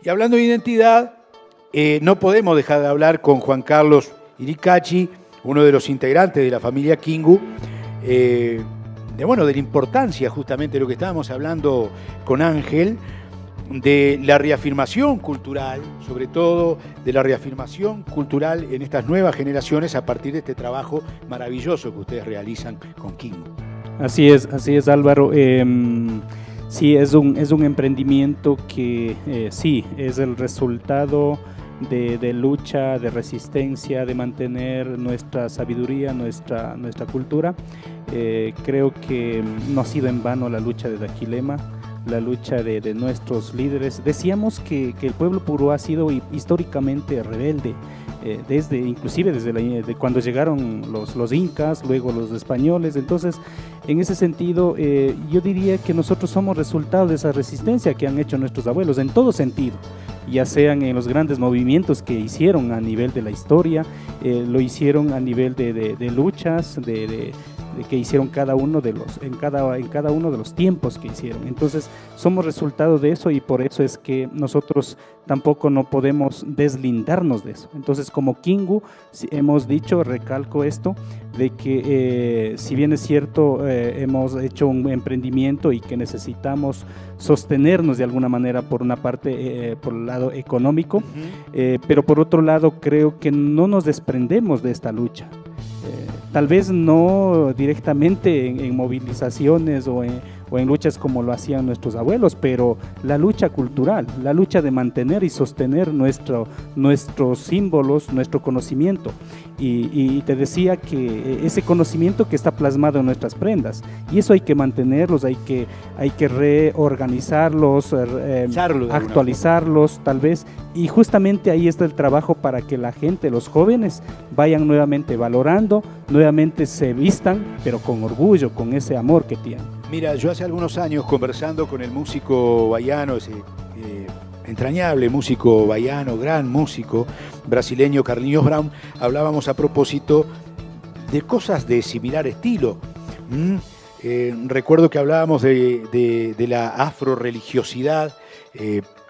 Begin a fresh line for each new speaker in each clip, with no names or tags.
Y hablando de identidad, no podemos dejar de hablar con Juan Carlos Iricachi, uno de los integrantes de la familia Kingu, de la importancia justamente de lo que estábamos hablando con Ángel, de la reafirmación cultural, sobre todo de la reafirmación cultural en estas nuevas generaciones a partir de este trabajo maravilloso que ustedes realizan con Kingu.
Así es Álvaro. Sí, es un emprendimiento que sí, es el resultado de lucha, de resistencia, de mantener nuestra sabiduría, nuestra cultura. Creo que no ha sido en vano la lucha de Daquilema, la lucha de nuestros líderes. Decíamos que el pueblo purú ha sido históricamente rebelde, inclusive desde cuando llegaron los incas, luego los españoles. Entonces, en ese sentido, yo diría que nosotros somos resultado de esa resistencia que han hecho nuestros abuelos, en todo sentido, ya sean en los grandes movimientos que hicieron a nivel de la historia, lo hicieron a nivel de luchas, de que hicieron cada uno de cada uno de los tiempos que hicieron. Entonces somos resultado de eso, y por eso es que nosotros tampoco no podemos deslindarnos de eso. Entonces, como Kingu hemos dicho, recalco esto, de que si bien es cierto, hemos hecho un emprendimiento y que necesitamos sostenernos de alguna manera, por una parte, por el lado económico, pero por otro lado creo que no nos desprendemos de esta lucha. Tal vez no directamente en movilizaciones o en luchas como lo hacían nuestros abuelos, pero la lucha cultural, la lucha de mantener y sostener nuestros símbolos, nuestro conocimiento. Y te decía que ese conocimiento que está plasmado en nuestras prendas, y eso hay que mantenerlos, hay que reorganizarlos, actualizarlos tal vez, y justamente ahí está el trabajo para que la gente, los jóvenes, vayan nuevamente valorando, nuevamente se vistan, pero con orgullo, con ese amor que tienen.
Mira, yo hace algunos años, conversando con el músico baiano, ese entrañable músico baiano, gran músico brasileño Carlinhos Brown, hablábamos a propósito de cosas de similar estilo. Recuerdo que hablábamos de la afroreligiosidad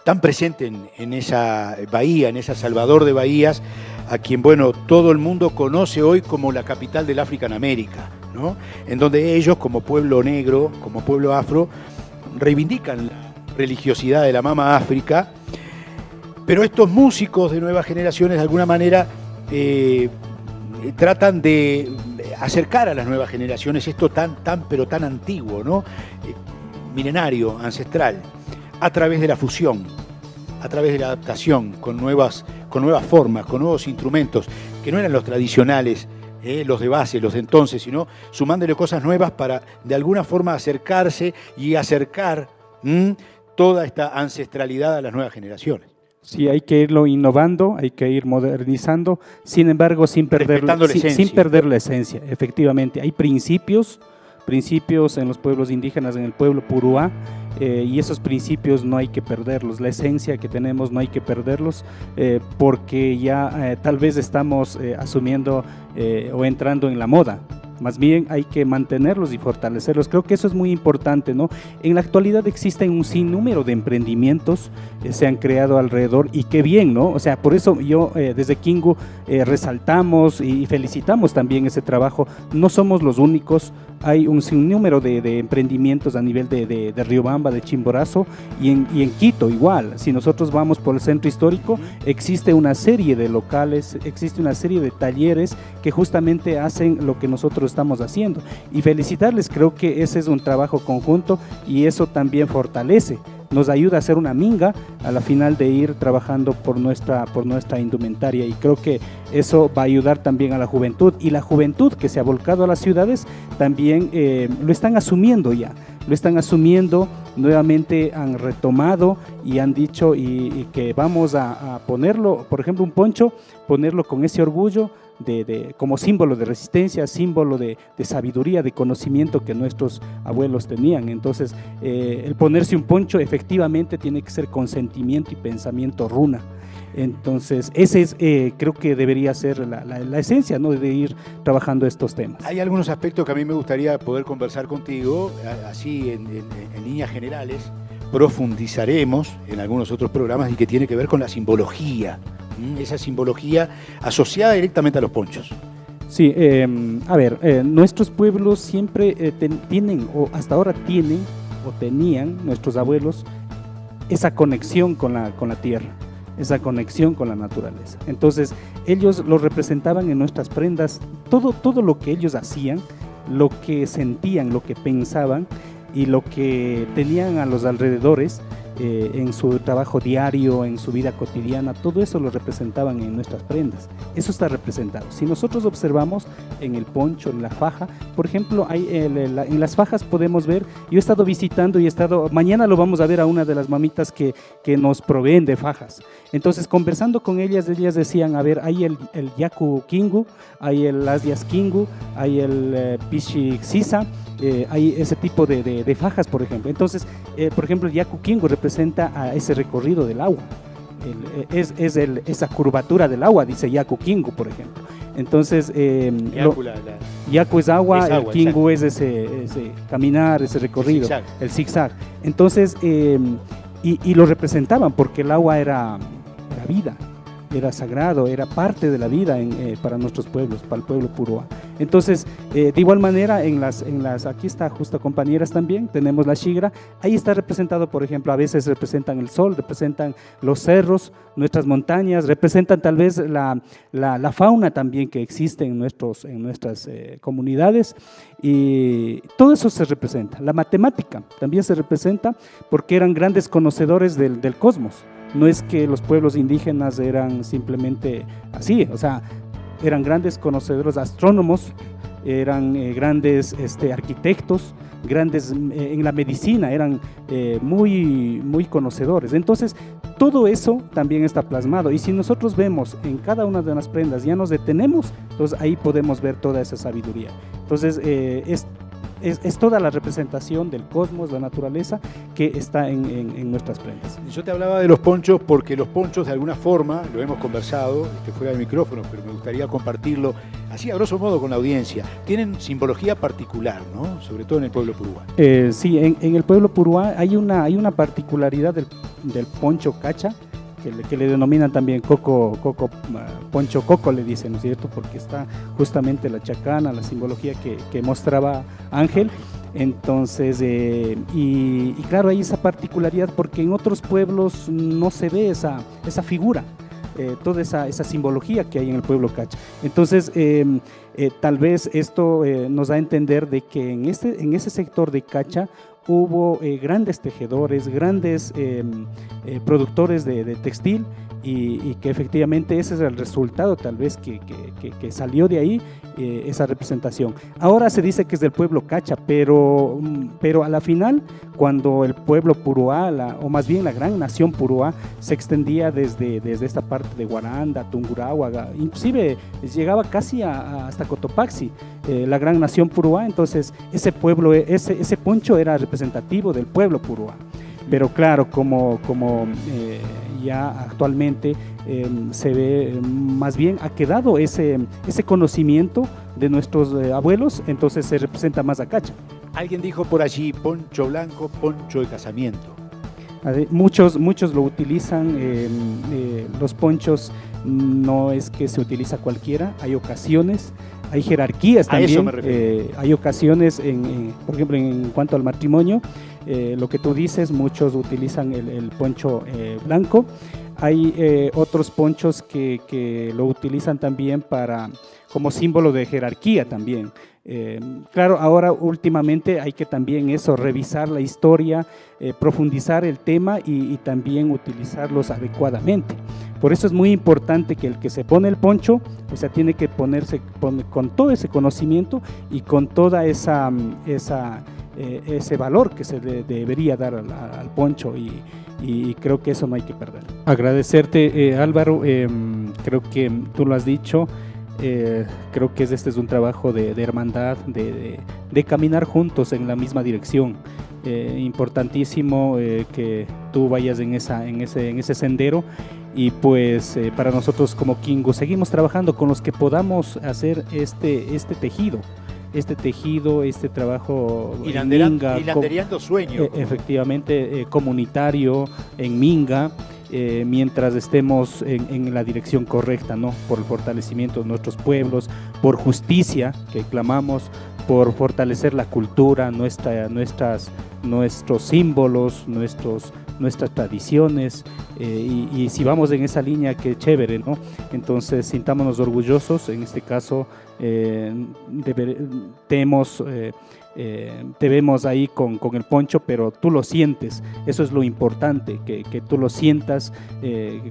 tan presente en esa bahía, en esa Salvador de Bahías, a quien, todo el mundo conoce hoy como la capital del África en América, ¿no? En donde ellos, como pueblo negro, como pueblo afro, reivindican la religiosidad de la Mama África, pero estos músicos de nuevas generaciones, de alguna manera, tratan de acercar a las nuevas generaciones esto tan antiguo, ¿no? Milenario, ancestral, a través de la fusión, a través de la adaptación, con nuevas formas, con nuevos instrumentos, que no eran los tradicionales, los de base, los de entonces, sino sumándole cosas nuevas para de alguna forma acercarse y acercar toda esta ancestralidad a las nuevas generaciones.
Sí, hay que irlo innovando, hay que ir modernizando, sin embargo, sin perder la esencia. Efectivamente, hay principios en los pueblos indígenas, en el pueblo puruá, y esos principios no hay que perderlos, la esencia que tenemos no hay que perderlos, porque ya tal vez estamos asumiendo o entrando en la moda. Más bien hay que mantenerlos y fortalecerlos. Creo que eso es muy importante, ¿no? En la actualidad existen un sinnúmero de emprendimientos, se han creado alrededor, y qué bien, ¿no? O sea, por eso yo desde Kingu resaltamos y felicitamos también ese trabajo. No somos los únicos, hay un sinnúmero de emprendimientos a nivel de Riobamba, de Chimborazo, y en Quito igual. Si nosotros vamos por el centro histórico, existe una serie de locales, existe una serie de talleres que justamente hacen lo que nosotros estamos haciendo, y felicitarles. Creo que ese es un trabajo conjunto, y eso también fortalece, nos ayuda a hacer una minga a la final de ir trabajando por nuestra indumentaria, y creo que eso va a ayudar también a la juventud, y la juventud que se ha volcado a las ciudades también lo están asumiendo ya, lo están asumiendo, nuevamente han retomado y han dicho y que vamos a ponerlo, por ejemplo un poncho, ponerlo con ese orgullo como símbolo de resistencia, símbolo de sabiduría, de conocimiento que nuestros abuelos tenían. Entonces, el ponerse un poncho efectivamente tiene que ser con sentimiento y pensamiento runa. Entonces, ese es, creo que debería ser la esencia, ¿no?, de ir trabajando estos temas.
Hay algunos aspectos que a mí me gustaría poder conversar contigo, así en líneas generales, profundizaremos en algunos otros programas y que tiene que ver con la simbología, esa simbología asociada directamente a los ponchos.
Sí, a ver, nuestros pueblos siempre tienen, o hasta ahora tienen, o tenían, nuestros abuelos, esa conexión con la tierra, esa conexión con la naturaleza. Entonces, ellos lo representaban en nuestras prendas, todo lo que ellos hacían, lo que sentían, lo que pensaban y lo que tenían a los alrededores, en su trabajo diario, en su vida cotidiana, todo eso lo representaban en nuestras prendas. Eso está representado. Si nosotros observamos en el poncho, en la faja, por ejemplo, en las fajas podemos ver, yo he estado visitando y mañana lo vamos a ver a una de las mamitas que nos proveen de fajas. Entonces, conversando con ellas decían, a ver, hay el Yaku Kingu, hay el Asias Kingu, hay el Pishi Sisa, hay ese tipo de fajas, por ejemplo. Entonces, por ejemplo, el Yaku Kingu representa a ese recorrido del agua. Esa curvatura del agua, dice Yaku Kingu, por ejemplo. Entonces, Yaku es agua, el Kingu es ese caminar, ese recorrido, el zigzag. Entonces, y lo representaban porque el agua era vida, era sagrado, era parte de la vida para nuestros pueblos, para el pueblo Puruá. Entonces, de igual manera, aquí está justo compañeras también, tenemos la shigra, ahí está representado, por ejemplo, a veces representan el sol, representan los cerros, nuestras montañas, representan tal vez la fauna también que existe en nuestras comunidades, y todo eso se representa. La matemática también se representa porque eran grandes conocedores del cosmos. No es que los pueblos indígenas eran simplemente así, o sea, eran grandes conocedores, astrónomos, eran grandes arquitectos, grandes en la medicina, eran muy, muy conocedores. Entonces, todo eso también está plasmado. Y si nosotros vemos en cada una de las prendas, ya nos detenemos, entonces ahí podemos ver toda esa sabiduría. Entonces, es toda la representación del cosmos, la naturaleza, que está en nuestras prendas.
Yo te hablaba de los ponchos porque los ponchos, de alguna forma, lo hemos conversado fuera del micrófono, pero me gustaría compartirlo así a grosso modo con la audiencia, tienen simbología particular, ¿no? Sobre todo en el pueblo Puruá.
Sí, en el pueblo Puruá hay una particularidad del poncho cacha, que le denominan también poncho coco, le dicen, ¿no es cierto? Porque está justamente la chacana, la simbología que mostraba Ángel. Entonces, y claro, hay esa particularidad porque en otros pueblos no se ve esa figura, toda esa simbología que hay en el pueblo cacha. Entonces, tal vez esto nos da a entender de que en ese sector de cacha hubo grandes tejedores, grandes productores de textil y que efectivamente ese es el resultado tal vez que salió de ahí, esa representación. Ahora se dice que es del pueblo cacha, pero a la final, cuando el pueblo Puruá, o más bien la gran nación Puruá, se extendía desde esta parte de Guaranda, Tungurahua, inclusive llegaba casi hasta Cotopaxi, la gran nación Puruá. Entonces ese pueblo, ese poncho era representativo del pueblo Puruá. Pero claro, como ya actualmente se ve, más bien ha quedado ese conocimiento de nuestros abuelos, entonces se representa más a cacha.
Alguien dijo por allí, poncho blanco, poncho de casamiento.
Muchos lo utilizan, los ponchos no es que se utiliza cualquiera, hay ocasiones, hay jerarquías también. A eso me refiero. Hay ocasiones, por ejemplo, en cuanto al matrimonio, lo que tú dices, muchos utilizan el poncho blanco. Hay otros ponchos que lo utilizan también como símbolo de jerarquía también. Claro, ahora últimamente hay que también revisar la historia, profundizar el tema y también utilizarlos adecuadamente. Por eso es muy importante que el que se pone el poncho, o sea, tiene que ponerse con todo ese conocimiento y con toda ese valor que se debería dar al poncho, y creo que eso no hay que perder. Agradecerte, Álvaro, creo que tú lo has dicho. Creo que este es un trabajo de hermandad, de caminar juntos en la misma dirección. Importantísimo que tú vayas en ese sendero, y pues para nosotros como Kingu seguimos trabajando con los que podamos hacer este tejido, este tejido, este trabajo
hilandereando sueños.
Efectivamente, comunitario en Minga, mientras estemos en la dirección correcta, ¿no? Por el fortalecimiento de nuestros pueblos, por justicia que clamamos, por fortalecer la cultura, nuestros símbolos, nuestras tradiciones, y si vamos en esa línea, qué chévere, ¿no? Entonces sintámonos orgullosos. En este caso te vemos ahí con el poncho, pero tú lo sientes. Eso es lo importante, que tú lo sientas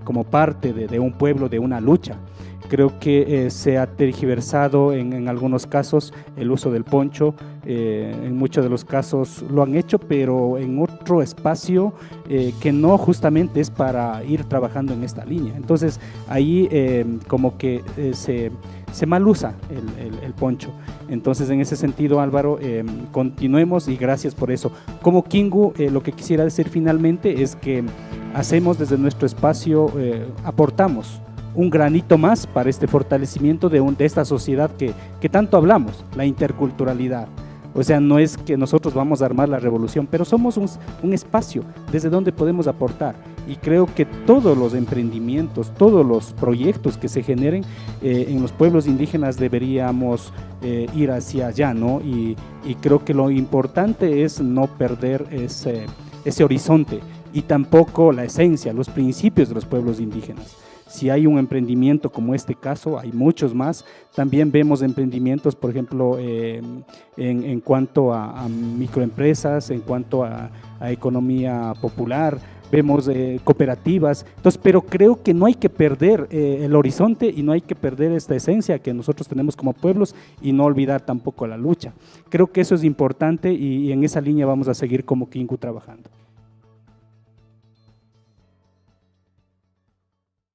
como parte de un pueblo, de una lucha. Creo que se ha tergiversado en algunos casos el uso del poncho. En muchos de los casos lo han hecho, pero en otro espacio que no justamente es para ir trabajando en esta línea. Entonces ahí como que se mal usa el poncho. Entonces, en ese sentido, Álvaro, continuemos y gracias por eso. Como Kingu, lo que quisiera decir finalmente es que hacemos desde nuestro espacio, aportamos un granito más para este fortalecimiento de esta sociedad que tanto hablamos, la interculturalidad. O sea, no es que nosotros vamos a armar la revolución, pero somos un espacio desde donde podemos aportar. Y creo que todos los emprendimientos, todos los proyectos que se generen en los pueblos indígenas deberíamos ir hacia allá, ¿no? Y creo que lo importante es no perder ese horizonte y tampoco la esencia, los principios de los pueblos indígenas. Si hay un emprendimiento como este caso, hay muchos más. También vemos emprendimientos, por ejemplo, en cuanto a microempresas, en cuanto a economía popular, vemos cooperativas. Entonces, pero creo que no hay que perder el horizonte y no hay que perder esta esencia que nosotros tenemos como pueblos y no olvidar tampoco la lucha. Creo que eso es importante y en esa línea vamos a seguir como Kingu trabajando.